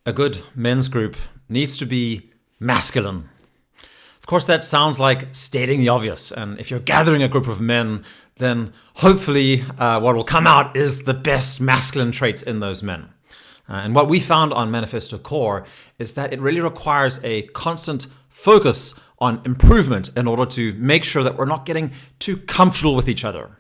A good men's group needs to be masculine. Of course, that sounds like stating the obvious. And if you're gathering a group of men, then hopefully what will come out is the best masculine traits in those men. And what we found on Manifesto Core is that it really requires a constant focus on improvement in order to make sure that we're not getting too comfortable with each other.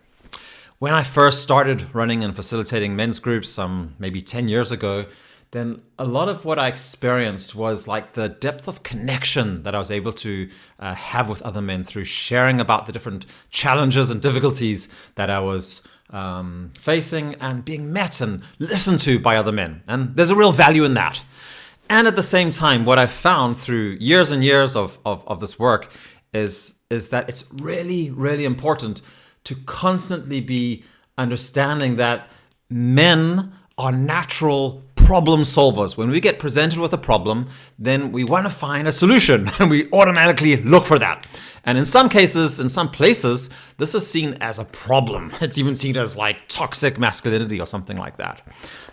When I first started running and facilitating men's groups some maybe 10 years ago, then a lot of what I experienced was like the depth of connection that I was able to have with other men through sharing about the different challenges and difficulties that I was facing and being met and listened to by other men. And there's a real value in that. And at the same time, what I've found through years and years of this work is that it's really, really important to constantly be understanding that men are natural problem solvers. When we get presented with a problem, then we want to find a solution and we automatically look for that. And in some cases, in some places, this is seen as a problem. It's even seen as like toxic masculinity or something like that.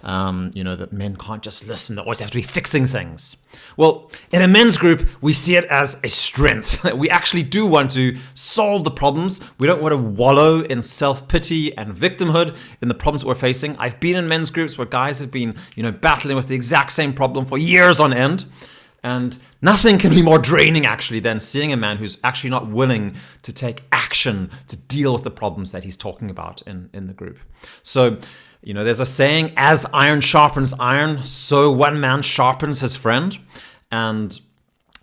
That men can't just listen, they always have to be fixing things. Well, in a men's group, we see it as a strength. We actually do want to solve the problems. We don't want to wallow in self-pity and victimhood in the problems we're facing. I've been in men's groups where guys have been, battling with the exact same problem for years on end. And nothing can be more draining, actually, than seeing a man who's actually not willing to take action to deal with the problems that he's talking about in the group. So, there's a saying, as iron sharpens iron, so one man sharpens his friend. And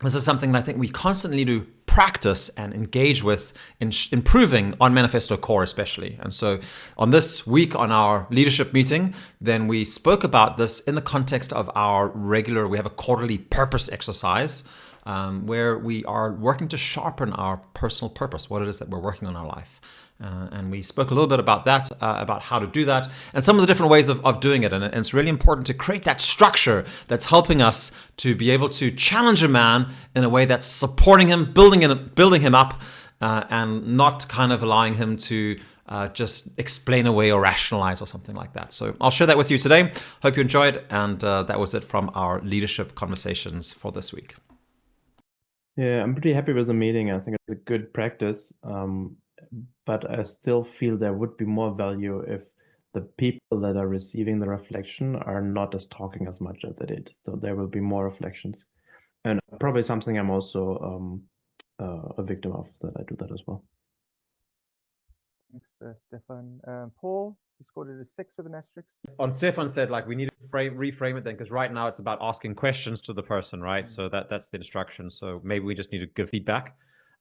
this is something that I think we constantly need to practice and engage with in improving on Manifesto Core especially. And so on this week on our leadership meeting, then we spoke about this in the context of we have a quarterly purpose exercise where we are working to sharpen our personal purpose, what it is that we're working on in our life. And we spoke a little bit about that, about how to do that, and some of the different ways of doing it. And it's really important to create that structure that's helping us to be able to challenge a man in a way that's supporting him, building him up, and not kind of allowing him to just explain away or rationalize or something like that. So I'll share that with you today. Hope you enjoyed. And that was it from our leadership conversations for this week. Yeah, I'm pretty happy with the meeting. I think it's a good practice. But I still feel there would be more value if the people that are receiving the reflection are not as talking as much as they did. So there will be more reflections. And probably something I'm also a victim of, that I do that as well. Thanks, Stefan. Paul, you scored it a 6 with an asterisk. On Stefan said, we need to reframe it then, because right now it's about asking questions to the person, right? So that's the instruction. So maybe we just need to give feedback.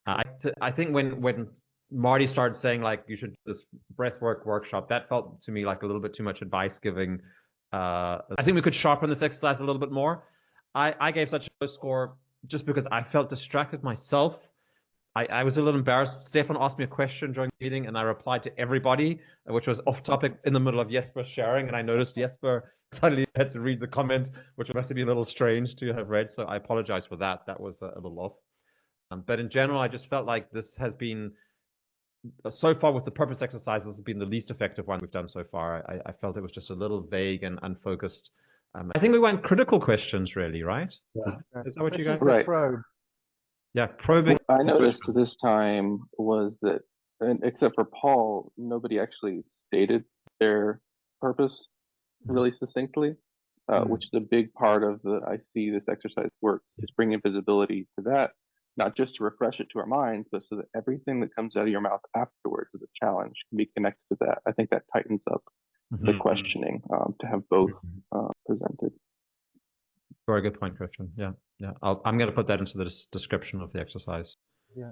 I think when Marty started saying you should do this breathwork workshop, that felt to me like a little bit too much advice giving. I think we could sharpen this exercise a little bit more. I gave such a low score just because I felt distracted myself. I was a little embarrassed. Stefan asked me a question during the meeting and I replied to everybody, which was off topic in the middle of Jesper sharing. And I noticed Jesper suddenly had to read the comment, which must have been a little strange to have read. So I apologize for that. That was a little off. But in general, I just felt like this has been, so far with the purpose exercise, this has been the least effective one we've done so far. I felt it was just a little vague and unfocused. I think we went critical questions, really, right? Yeah. Is that what you guys? Right. Yeah, probing. What I noticed this time was that, except for Paul, nobody actually stated their purpose really succinctly, which is a big part of I see this exercise work, is bringing visibility to that, not just to refresh it to our minds, but so that everything that comes out of your mouth afterwards as a challenge can be connected to that. I think that tightens up the questioning to have both presented. Very good point, Christian. Yeah. I'm going to put that into the description of the exercise. Yeah.